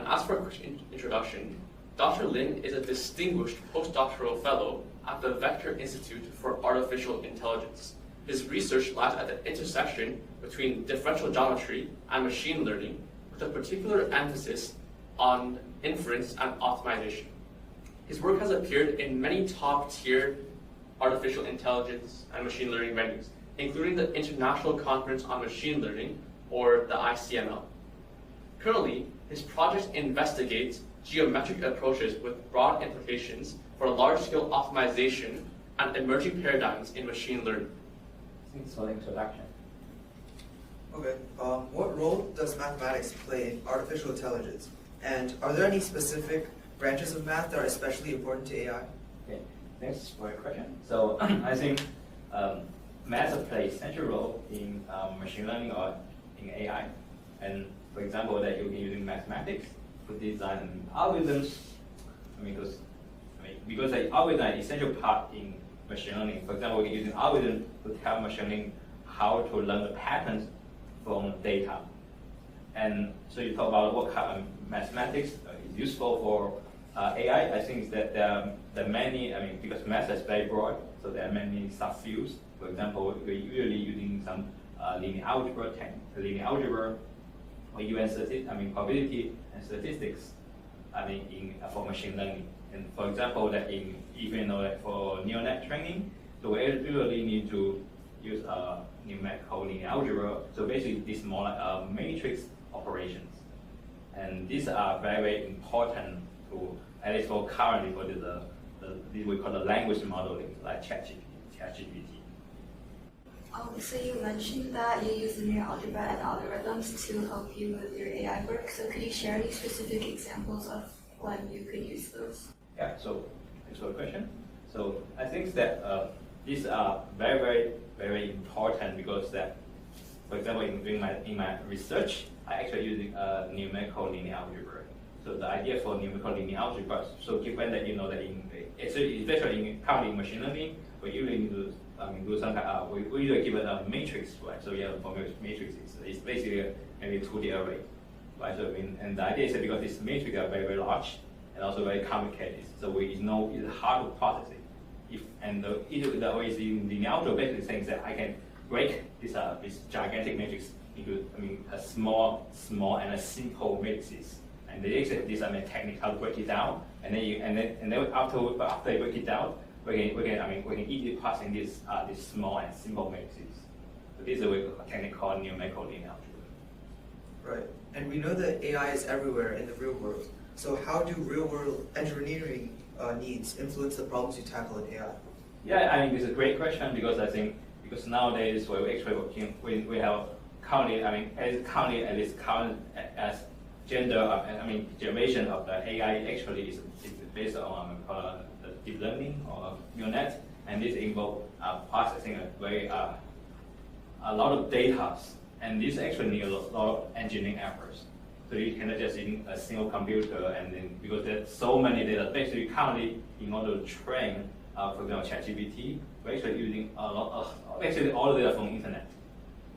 as for a quick introduction, Dr. Lin is a distinguished postdoctoral fellow at the Vector Institute for Artificial Intelligence. His research lies at the intersection between differential geometry and machine learning, with a particular emphasis on inference and optimization. His work has appeared in many top-tier artificial intelligence and machine learning venues, including the International Conference on Machine Learning, or the ICML. Currently, his project investigates geometric approaches with broad implications for large-scale optimization and emerging paradigms in machine learning. Thanks for the introduction. Okay, what role does mathematics play in artificial intelligence? And are there any specific branches of math that are especially important to AI? Okay, thanks for your question. So I think math plays a central role in machine learning or in AI. And for example, that you can use mathematics to design algorithms. Because the algorithm is essential part in machine learning. For example, we can use an algorithm to tell machine learning how to learn the patterns from data. And so you talk about what kind of mathematics is useful for AI. I think that there are many, because math is very broad, so there are many subfields. For example, we're usually using some linear algebra, or even probability and statistics, for machine learning. And for example, for neural net training, so we usually need to use numerical linear algebra. So basically, this is more like matrix operations, and these are very, very important to, at least for currently, for the we call the language modeling, like ChatGPT. So you mentioned that you use linear algebra and algorithms to help you with your AI work. So could you share any specific examples of when you could use those? Yeah, so thanks for the question. So I think that these are very, very, very important because that, for example, in my research, I actually using numerical linear algebra. So the idea for numerical linear algebra, so given that especially currently in machine learning, we usually need to do some kind we usually give it a matrix, right? So we have a formula matrices. It's basically maybe 2D array, right? So and the idea is that because these matrices are very, very large and also very complicated, so it's hard to process it. The way in linear algebra basically saying that I can break this gigantic matrix into a small and a simple matrices. And these are the technique how to break it down, and then after you break it down, we can easily pass in this small and simple matrices. So this is a technique called numerical linear algebra. Right, and we know that AI is everywhere in the real world. So how do real-world engineering needs influence the problems you tackle in AI? Yeah, it's a great question because nowadays we're actually working. We have currently, as gender, generation of the AI actually is based on the deep learning or neural net, and this involves processing a lot of data, and this actually needs a lot of engineering efforts. So you cannot just in a single computer, and then because there's so many data. Basically, currently in order to train, for example, ChatGPT, we're actually using a lot of all the data from the internet,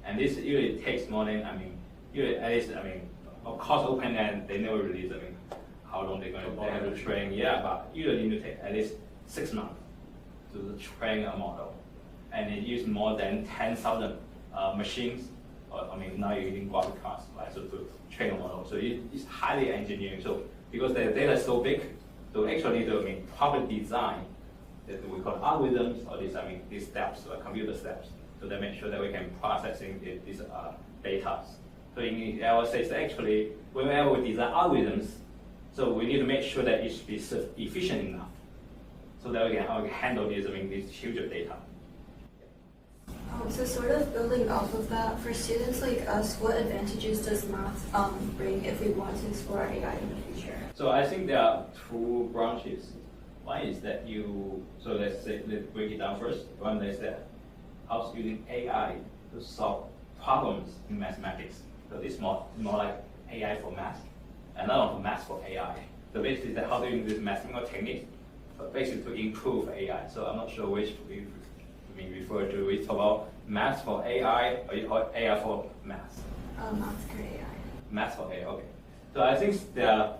and this usually takes more than of course, OpenAI they never release. How long they have to train? Yeah, but usually need to take at least 6 months to train a model, and it uses more than 10,000 machines. Now you're using graphic cards, right? So to train a model, so it's highly engineering. So because the data is so big, so actually the proper design that we call algorithms or these steps, computer steps, so they make sure that we can processing these data. So in our case, actually, whenever we design algorithms, so we need to make sure that it should be efficient enough, so that we can handle these huge data. So sort of building off of that, for students like us, what advantages does math bring if we want to explore AI in the future? So I think there are 2 branches. One is that let's break it down first. One is that how using AI to solve problems in mathematics. So this is more like AI for math, and not math for AI. So basically, how to use this mathematical technique, but basically to improve AI. So I'm not sure which we refer to. We talk about math for AI, or you call it AI for math? Math for AI. Math for AI. Okay. So I think there are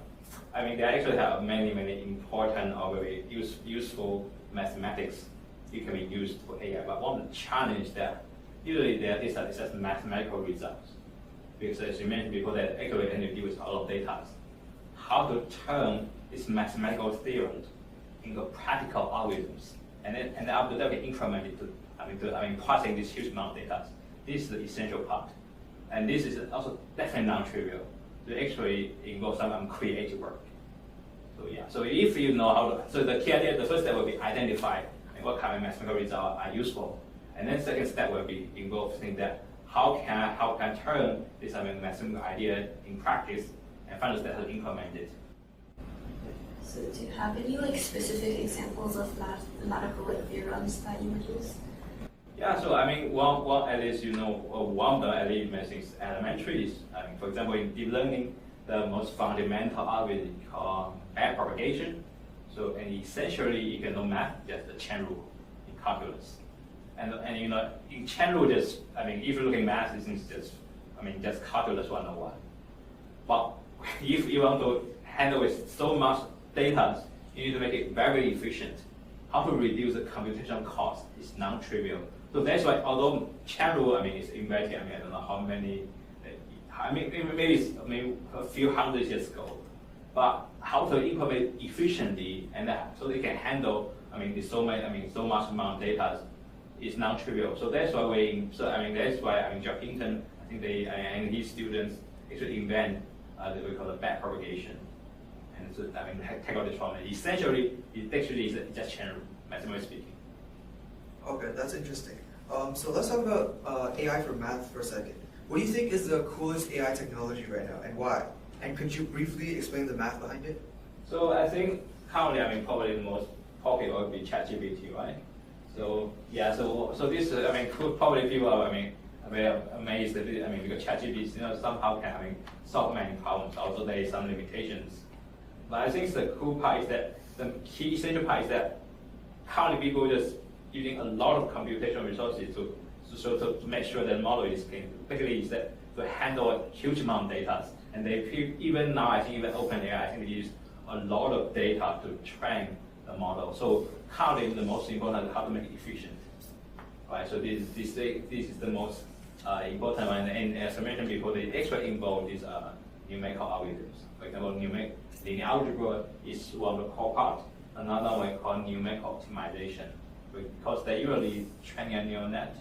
I mean, they actually have many, many important or very useful mathematics it can be used for AI. But one challenge that usually these are just mathematical results. Because as you mentioned before, that actually can deal with a lot of data. How to turn these mathematical theorems into practical algorithms, and then after that we implement it to processing this huge amount of data. This is the essential part, and this is also definitely non-trivial. To actually involve some creative work. So yeah, so if you know how to, so the key idea, the first step will be identify what kind of mathematical results are useful, and then second step will be involving that how can I turn this mathematical idea in practice, and final step to implement it. So do you have any specific examples of mathematical theorems that you would use? Yeah, so one at least one of the at least is elementary. For example, in deep learning, the most fundamental algorithm called backpropagation. So and essentially you can know math just the chain rule in calculus. And in chain rule just if you look at math, it's just calculus 101. But if you want to handle with so much data, you need to make it very efficient. How to reduce the computational cost is non-trivial. So that's why, although chain rule, is invented, I don't know how many, maybe a few hundred years ago, but how to implement efficiently and so they can handle, so much amount of data is non-trivial. So that's why Jack Hinton, I think they and his students actually invent that we call the backpropagation. And so take out this problem. Essentially, it actually is just chain rule, mathematically speaking. Okay, that's interesting. So let's talk about AI for math for a second. What do you think is the coolest AI technology right now, and why? And could you briefly explain the math behind it? So I think currently, probably the most popular would be ChatGPT, right? So yeah, so this, probably people are, very amazed that because ChatGPT, somehow can, solve many problems. Also, there is some limitations. But I think the cool part is that the key essential part is that currently people just using a lot of computational resources to make sure that the model is basically is that to handle a huge amount of data. And they even now, I think even OpenAI, I think they use a lot of data to train the model. So currently the most important is how to make it efficient. Right? So this is the most important one. And as I mentioned before, the extra involved is numerical algorithms. For example, linear algebra is one of the core parts. Another one called numerical optimization. Because they usually train a neural net,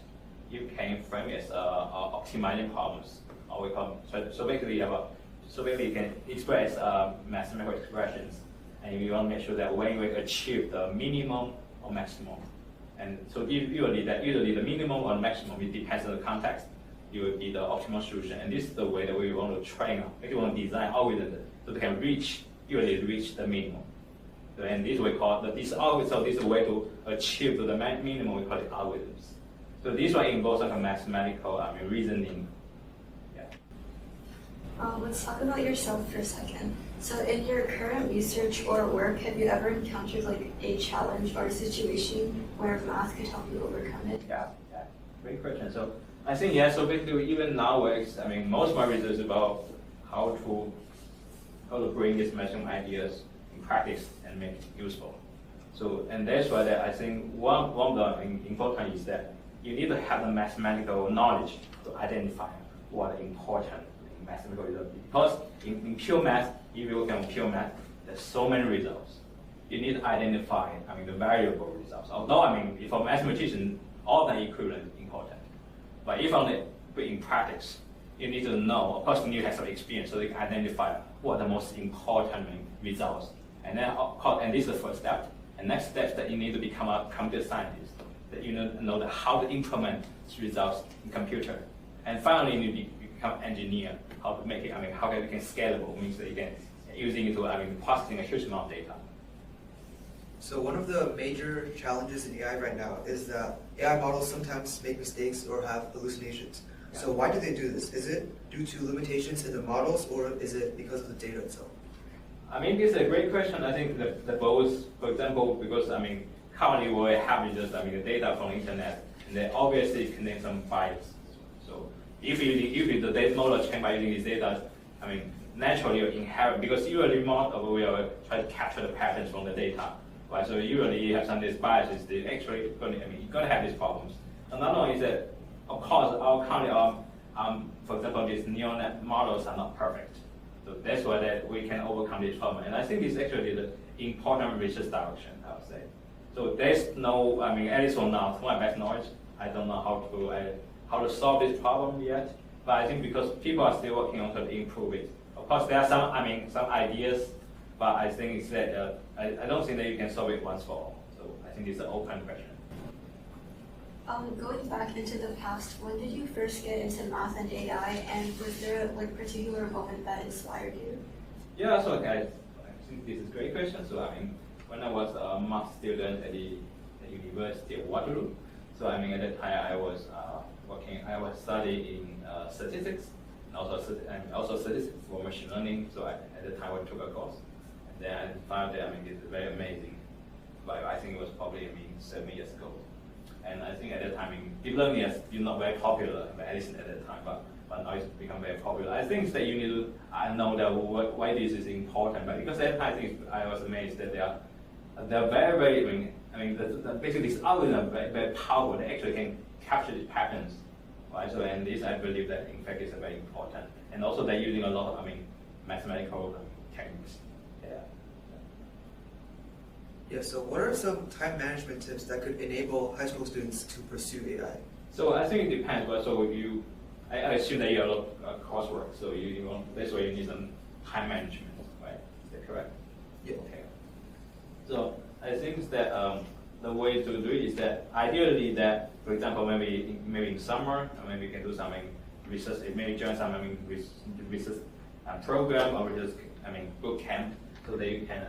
you can frame it as optimizing problems. Or we call so basically you can express mathematical expressions, and you want to make sure that when we achieve the minimum or maximum, and so usually the minimum or maximum, it depends on the context. It will be the optimal solution, and this is the way that we want to train. If you want to design algorithms so they can reach the minimum. And this we call this is a way to achieve the minimum. We call it algorithms. So this one involves like a mathematical reasoning. Yeah. Let's talk about yourself for a second. So in your current research or work, have you ever encountered a challenge or a situation where math could help you overcome it? Yeah, great question. So I think so basically even nowadays, most of my research is about how to bring these mathematical ideas in practice and make it useful. So and that's why that I think one of the important is that you need to have the mathematical knowledge to identify what is important in mathematical results. Because in pure math, if you look at pure math, there's so many results. You need to identify the variable results. Although for mathematician, all the equivalent important. But if only in practice, you need to know, of course you need to have some experience so you can identify what are the most important results. And then and this is the first step. And next step is that you need to become a computer scientist. That you know how to implement these results in computer. And finally you need to become engineer, how to make it, how can it become scalable, means that you can using it to processing a huge amount of data. So one of the major challenges in AI right now is that AI models sometimes make mistakes or have hallucinations. Yeah. So why do they do this? Is it due to limitations in the models, or is it because of the data itself? This is a great question. I think that both, for example, because currently we have just the data from the internet, and they obviously contain some bias. So if the data model trained by using this data, naturally or inherent, because usually model will try to capture the patterns from the data, right? So usually you have some of these biases, they actually you're gonna have these problems. And not only is that, of course, our currently, for example, these neural net models are not perfect. So that's why that we can overcome this problem. And I think it's actually the important research direction, I would say. So there's no, at least for now, to my best knowledge, I don't know how to solve this problem yet. But I think because people are still working on to improve it. Of course, there are some ideas, but I think it's that I don't think that you can solve it once for all. So I think it's an open question. Going back into the past, when did you first get into math and AI, and was there a particular moment that inspired you? Yeah, so I think this is a great question. So when I was a math student at the University of Waterloo, so at that time I was I was studying statistics, and also statistics for machine learning. So at the time I took a course, and then I found that it's very amazing. But I think it was probably 7 years ago. And I think at that time, deep learning is not very popular, at least at that time, but now it's become very popular. I think that you need to know that why this is important, but because at that time I was amazed that they're very, basically these algorithms are very, very powerful. They actually can capture these patterns, right? So and this I believe that in fact is very important, and also they're using a lot of mathematical techniques. Yeah, so what are some time management tips that could enable high school students to pursue AI? So I think it depends. But so I assume that you have a lot of coursework. So that's why you need some time management, right? Is that correct? Yeah. Okay. So I think that the way to do it is that ideally that, for example, maybe in summer, maybe you can do some research. Maybe join some research program or just boot camp, so that you can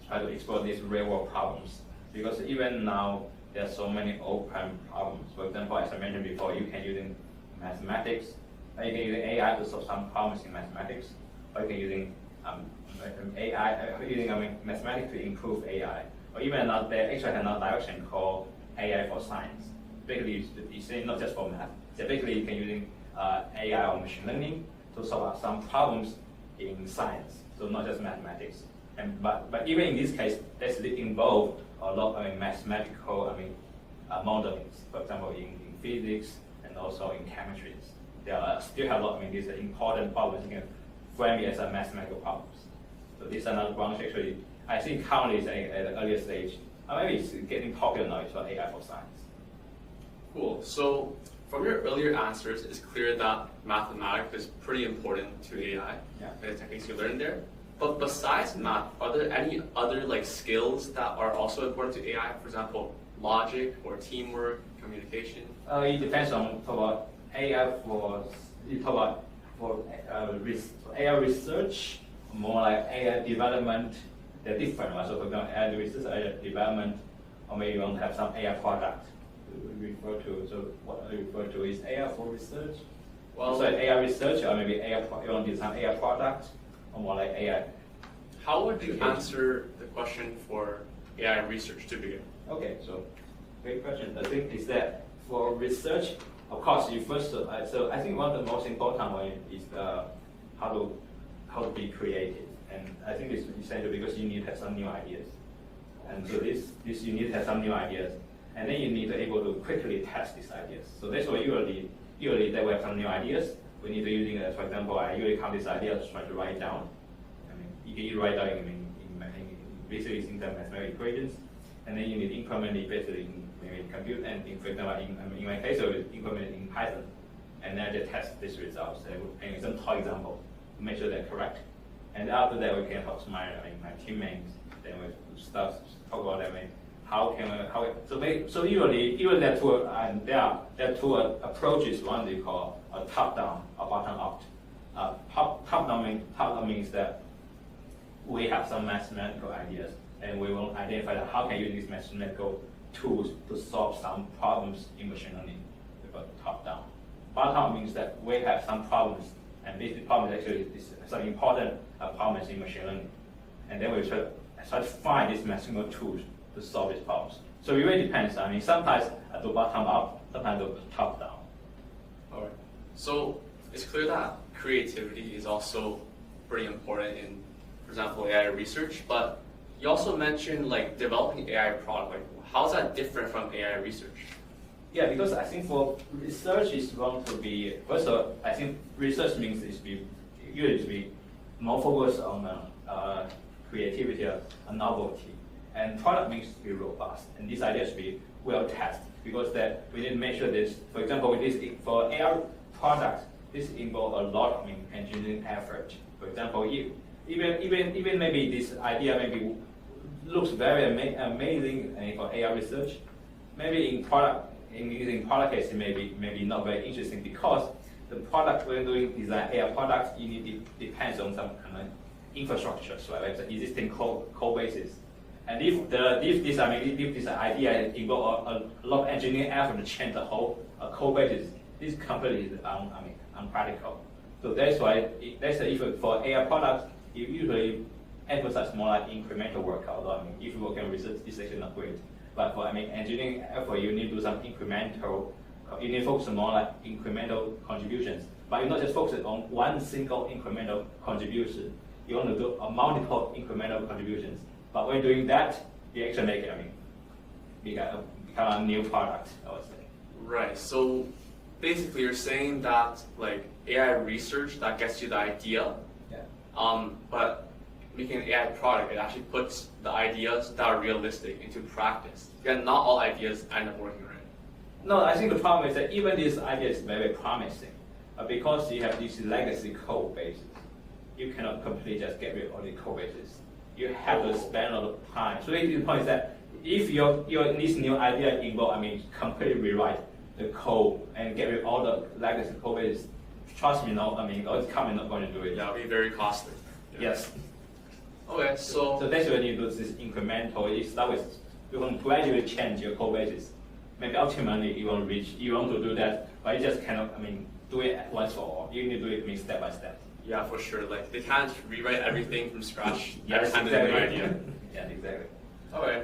try to explore these real world problems. Because even now, there are so many open problems. For example, as I mentioned before, you can use mathematics, or you can use AI to solve some problems in mathematics, or you can use mathematics to improve AI. Or even they actually have another direction called AI for science. Basically, it's not just for math. So basically, you can use AI or machine learning to solve some problems in science, so not just mathematics. But even in this case, that's involved a lot of mathematical modeling. For example, in physics and also in chemistry, there are still have a lot of these important problems you can frame it as a mathematical problems. So this is another branch actually. I think currently is at an earlier stage. Maybe it's getting popular now. It's for AI for science. Cool. So from your earlier answers, it's clear that mathematics is pretty important to AI and the techniques you learned there. But besides math, are there any other skills that are also important to AI? For example, logic or teamwork, communication? It depends on AI for AI research, more like AI development. They're different, right? So for example, AI research, AI development, or maybe you want to have some AI product to refer to. So what I refer to is AI for research. Well, so AI research, or maybe you want to do some AI product. More like AI. How would you answer the question for AI research to begin? Okay, so great question. The thing is that for research, of course, you first. So I think one of the most important way is how to be creative, and I think it's essential because you need to have some new ideas, and so this you need to have some new ideas, and then you need to be able to quickly test these ideas. So that's why usually that we have some new ideas. We need to using, for example, I usually count these ideas, try to write it down. You can write down basically in the mathematical equations, and then you need to implement it basically in compute, and for example, in my case, I will implement it in Python, and then I just test these results and some talk example to make sure they're correct. And after that, we can talk to my teammates. Then we start talk about so usually there are two approaches. One they call a top-down or bottom-up. Top-down means that we have some mathematical ideas, and we will identify how can you use these mathematical tools to solve some problems in machine learning. Top-down. Bottom-up means that we have some problems, and this problem actually is some important problems in machine learning, and then we try to find these mathematical tools to solve these problems. So it really depends. Sometimes I do bottom-up, sometimes I do top-down. All right. So it's clear that creativity is also pretty important in, for example, AI research. But you also mentioned like developing AI product. Like, how's that different from AI research? Yeah, because I think for research is going to be, first of all, I think research means usually to be more focused on creativity and novelty. And product means to be robust. And this idea should be well tested because that we need to make sure this, for example, with this, for AI products, this involves a lot of engineering effort. For example, even maybe this idea maybe looks very amazing for AI research, maybe using product case maybe not very interesting because the product when doing design AI products, you need depends on some kind of infrastructure, right? Like the existing code bases. And if this idea involve a lot of engineering effort to change the whole code bases, this completely is unpractical. So that's why even for AI products, you usually emphasize more like incremental work. Although if you work in research, this is actually not great. But for engineering effort, you need to do some incremental. You need to focus on more like incremental contributions. But you're not just focusing on one single incremental contribution. You want to do multiple incremental contributions. But when doing that, you actually make it, become a new product, I would say. Right. So basically, you're saying that like AI research that gets you the idea, but making an AI product, it actually puts the ideas that are realistic into practice. Again, not all ideas end up working right. No, I think the problem is that even this idea is very promising, because you have these legacy code bases, you cannot completely just get rid of all the code bases. You have to spend a lot of time. So the point is that if this new idea involve, completely rewrite the code and get rid of all the legacy code bases, trust me, it's coming not going to do it. Yeah, it'll be very costly. Yeah. Yes. Okay, so that's when you do this incremental. You start with, you want to gradually change your code bases. Maybe ultimately you want to do that, but you just cannot, do it once for all. You need to do it step by step. Yeah, for sure. Like they can't rewrite everything from scratch every Yes, time they have an exactly. idea. Yeah, exactly. Okay.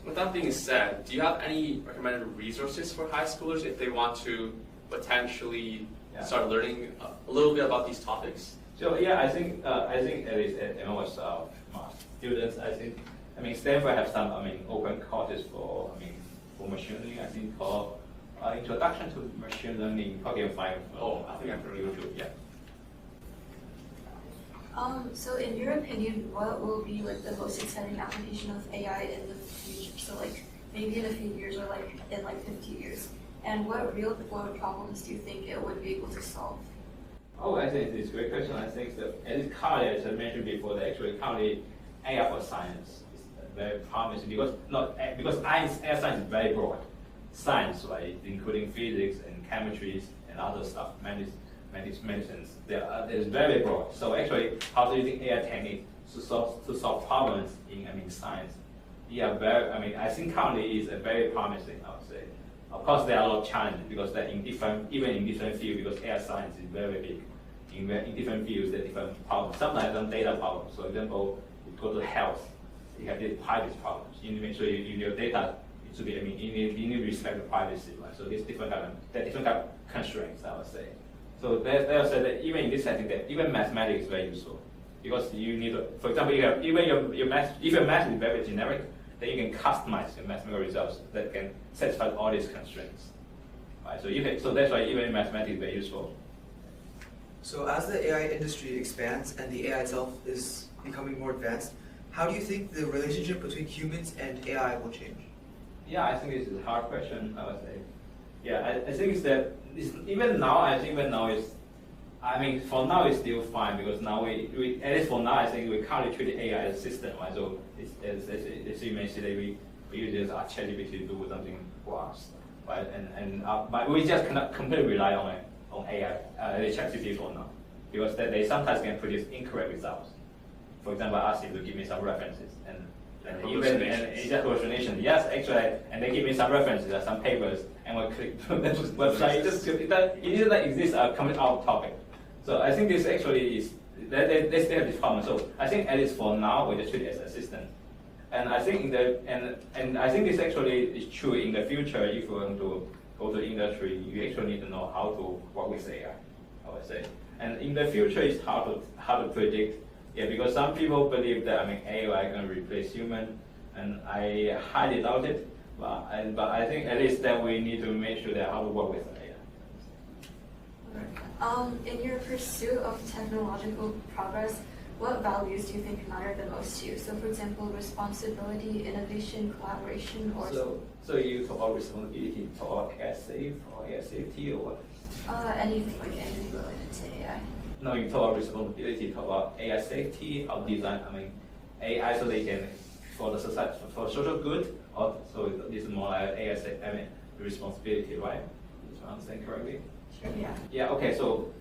With that being said, do you have any recommended resources for high schoolers if they want to potentially start learning a little bit about these topics? So yeah, I think at least at most students, Stanford have some open courses for machine learning. I think for introduction to machine learning, you probably can find. I think I've heard of YouTube. Yeah. So in your opinion, what will be like the most exciting application of AI in the future? So like maybe in a few years or like in like 50 years. And what real world problems do you think it would be able to solve? Oh, I think it's a great question. I think that at currently, as I mentioned before, that actually currently AI for science is very promising because AI science is very broad. Science, right, including physics and chemistry and other stuff, medicines, it's very broad. So actually, how to using AI technique to solve problems in science, I think currently is a very promising, I would say. Of course, there are a lot of challenges because that even in different fields, because AI science is very big. In different fields, there are different problems. Sometimes some data problems. For example, you go to health, you have these privacy problems. You need to make sure your data should be. You need to respect the privacy, right? So there's different kind of constraints, I would say. So they said that even in this setting, that even mathematics is very useful because you need to, for example, you have even your math. If your math is very generic, then you can customize your mathematical results that can satisfy all these constraints. Right? So that's why even mathematics is very useful. So as the AI industry expands and the AI itself is becoming more advanced, how do you think the relationship between humans and AI will change? Yeah, I think this is a hard question, I would say. Yeah, I think it's that even now for now it's still fine because now we at least for now I think we currently treat AI as a system, right? So as you may see that we use this ChatGPT to do something for us, right? But we just cannot completely rely on AI, ChatGPT for now, because they sometimes can produce incorrect results. For example, I ask you to give me some references and it's just hallucination. Yes, actually, and they give me some references, some papers, and we click to the website. It doesn't exist coming out of topic. So I think this actually is they still have this problem. So I think at least for now we just treat it as assistant. And I think and I think this actually is true in the future. If you want to go to industry, you actually need to know how to work with AI. I would say. And in the future, it's hard to predict. Yeah, because some people believe that AI can replace human, and I highly doubt it. But I think at least that we need to make sure that how to work with AI. In your pursuit of technological progress, what values do you think matter the most to you? So, for example, responsibility, innovation, collaboration, or so you talk about responsibility, talk about AI safe or AI safety or what? anything related to AI. No, you talk about responsibility, talk about AI safety, how design. AI so they can for the society for social good. Or so this is more like AI responsibility, right? If I understand correctly. Sure. Yeah. Yeah. Okay. So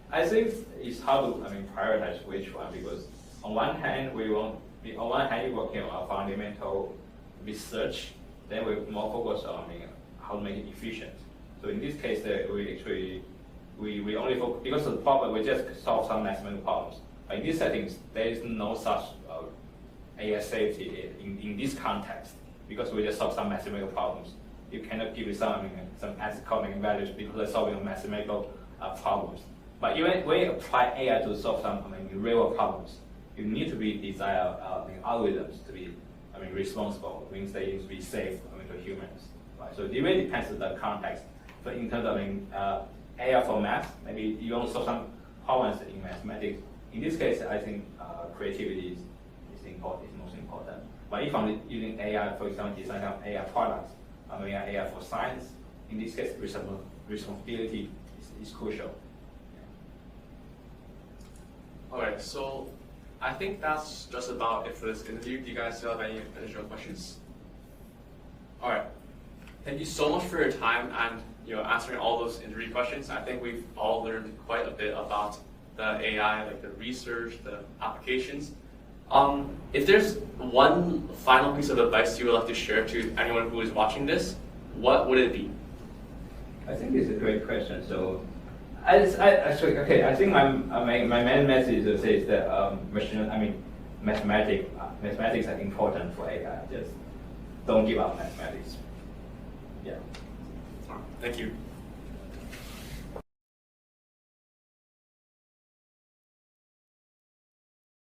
I think it's hard to prioritize which one, because on one hand we're working on fundamental research, then we're more focused on how to make it efficient. So in this case, we only focus, because of the problem we just solve some mathematical problems. But in these settings, there is no such AI safety in this context, because we just solve some mathematical problems. You cannot give it some economic values because they're solving mathematical problems. But even when you apply AI to solve some real problems, you need to be design algorithms to be responsible. It means they need to be safe to humans. Right? So it really depends on the context. But in terms of AI for math, maybe you want to solve some problems in mathematics. In this case, I think creativity is most important. But if I'm using AI, for example, design some AI products, AI for science, in this case, responsibility is crucial. Alright, so I think that's just about it for this interview. Do you guys still have any additional questions? Alright, thank you so much for your time and answering all those interview questions. I think we've all learned quite a bit about the AI, like the research, the applications. If there's one final piece of advice you would like to share to anyone who is watching this, what would it be? I think it's a great question. So, I think my main message is that mathematics are important for AI. Just don't give up mathematics. Yeah. Thank you.